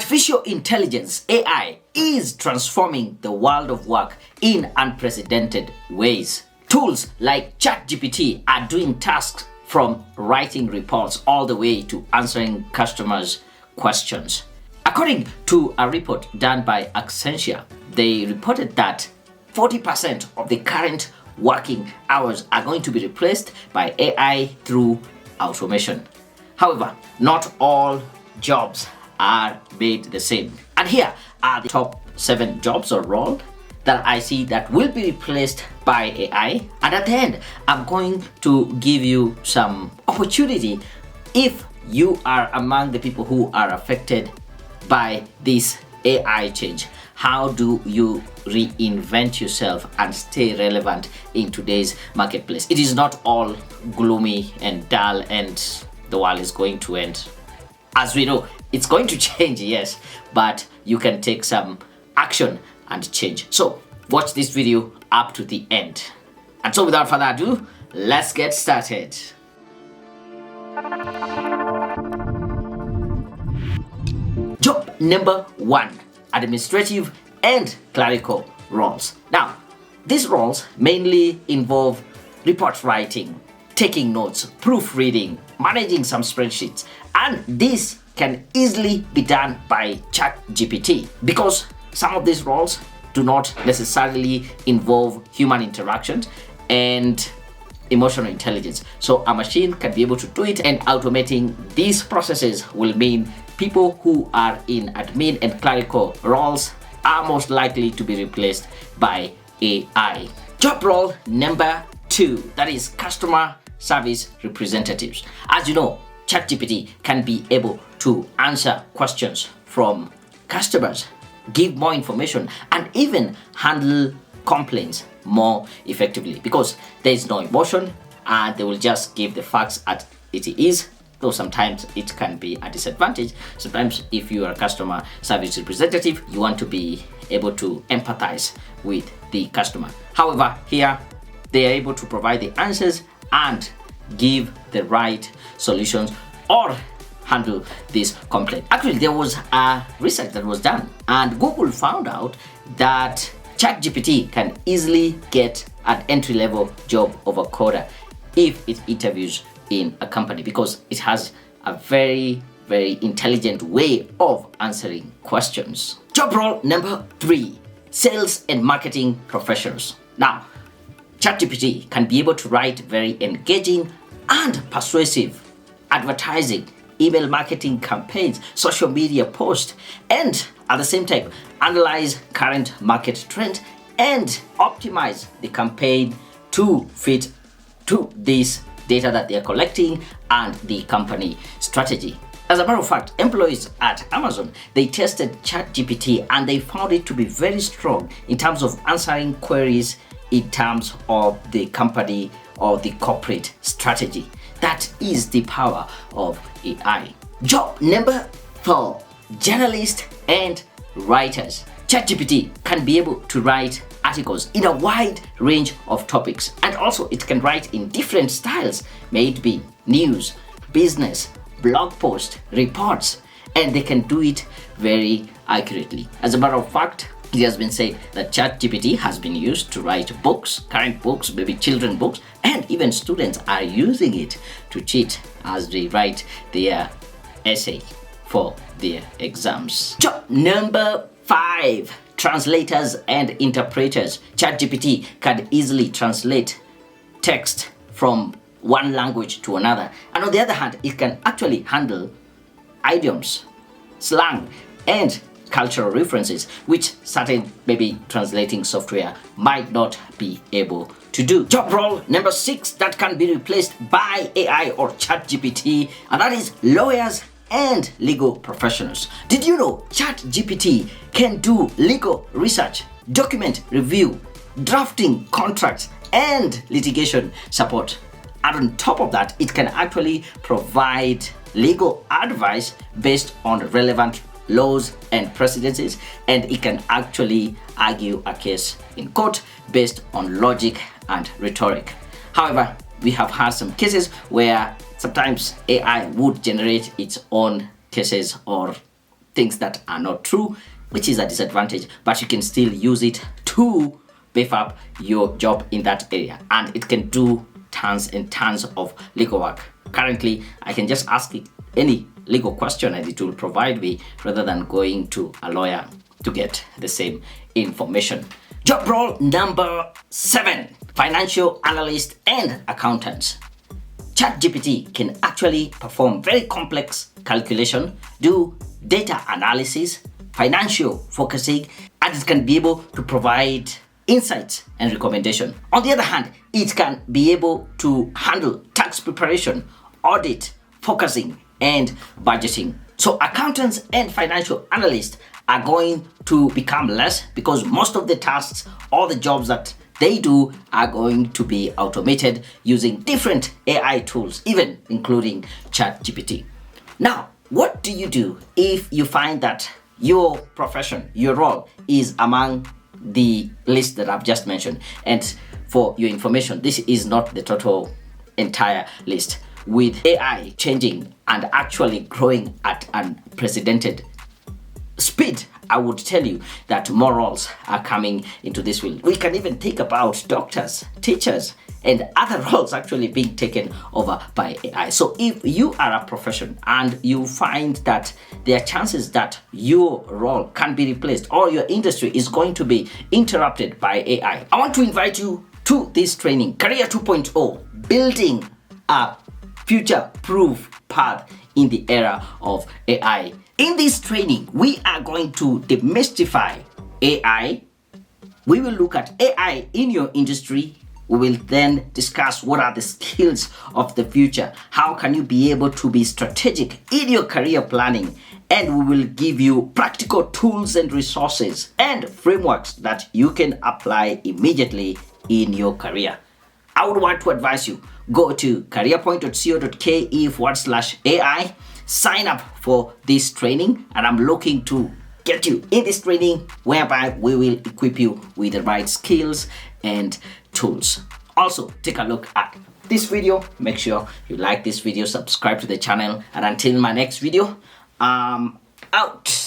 Artificial intelligence, AI, is transforming the world of work in unprecedented ways. Tools like ChatGPT are doing tasks from writing reports all the way to answering customers' questions. According to a report done by Accenture, they reported that 40% of the current working hours are going to be replaced by AI through automation. However, not all jobs are made the same. And here are the top 7 jobs or roles that I see that will be replaced by AI. And at the end, I'm going to give you some opportunity if you are among the people who are affected by this AI change. How do you reinvent yourself and stay relevant in today's marketplace? It is not all gloomy and dull and the world is going to end. As we know, it's going to change, yes, but you can take some action and change. So watch this video up to the end. And so without further ado, let's get started. Job number 1, administrative and clerical roles. Now, these roles mainly involve report writing, taking notes, proofreading, managing some spreadsheets, and this can easily be done by ChatGPT because some of these roles do not necessarily involve human interactions and emotional intelligence. So a machine can be able to do it, and automating these processes will mean people who are in admin and clerical roles are most likely to be replaced by AI. Job role number 2, that is customer service representatives. As you know, ChatGPT can be able to answer questions from customers, give more information, and even handle complaints more effectively because there is no emotion and they will just give the facts as it is, though sometimes it can be a disadvantage. Sometimes if you are a customer service representative, you want to be able to empathize with the customer. However, here they are able to provide the answers and give the right solutions or handle this complaint. Actually, there was a research that was done and Google found out that ChatGPT can easily get an entry-level job of a coder if it interviews in a company because it has a very, very intelligent way of answering questions. Job role number 3, sales and marketing professionals. Now, ChatGPT can be able to write very engaging and persuasive advertising, email marketing campaigns, social media posts, and at the same time analyze current market trends and optimize the campaign to fit to this data that they are collecting and the company strategy. As a matter of fact, employees at Amazon, they tested ChatGPT and they found it to be very strong in terms of answering queries in terms of the company or the corporate strategy. That is the power of AI. Job number 4, journalists and writers. ChatGPT can be able to write articles in a wide range of topics, and also it can write in different styles, may it be news, business, blog posts, reports, and they can do it very accurately. As a matter of fact, it has been said that ChatGPT has been used to write books, current books, maybe children books, and even students are using it to cheat as they write their essay for their exams. Job number 5, translators and interpreters. ChatGPT can easily translate text from one language to another, and on the other hand, it can actually handle idioms, slang, and cultural references, which certain maybe translating software might not be able to do. Job role number 6 that can be replaced by AI or ChatGPT, and that is lawyers and legal professionals. Did you know ChatGPT can do legal research, document review, drafting contracts, and litigation support? And on top of that, it can actually provide legal advice based on relevant laws and precedences, and it can actually argue a case in court based on logic and rhetoric. However, we have had some cases where sometimes AI would generate its own cases or things that are not true, which is a disadvantage, but you can still use it to beef up your job in that area, and it can do tons and tons of legal work. Currently, I can just ask it any legal question and it will provide me, rather than going to a lawyer to get the same information. Job role number 7, financial analyst and accountants. ChatGPT can actually perform very complex calculation, do data analysis, financial focusing, and it can be able to provide insights and recommendation. On the other hand, it can be able to handle tax preparation, audit, focusing, and budgeting. So accountants and financial analysts are going to become less, because most of the tasks or the jobs that they do are going to be automated using different AI tools, even including ChatGPT. Now, what do you do if you find that your profession, your role is among the list that I've just mentioned? And for your information, this is not the total entire list. With AI changing and actually growing at unprecedented speed, I would tell you that more roles are coming into this field. We can even think about doctors, teachers, and other roles actually being taken over by AI. So if you are a profession and you find that there are chances that your role can be replaced or your industry is going to be interrupted by AI, I want to invite you to this training, Career 2.0, building a future-proof path in the era of AI. In this training, we are going to demystify AI. We will look at AI in your industry. We will then discuss what are the skills of the future. How can you be able to be strategic in your career planning? And we will give you practical tools and resources and frameworks that you can apply immediately in your career. I would want to advise you, go to careerpoint.co.ke/AI, sign up for this training, and I'm looking to get you in this training whereby we will equip you with the right skills and tools. Also, take a look at this video. Make sure you like this video, subscribe to the channel, and until my next video, out.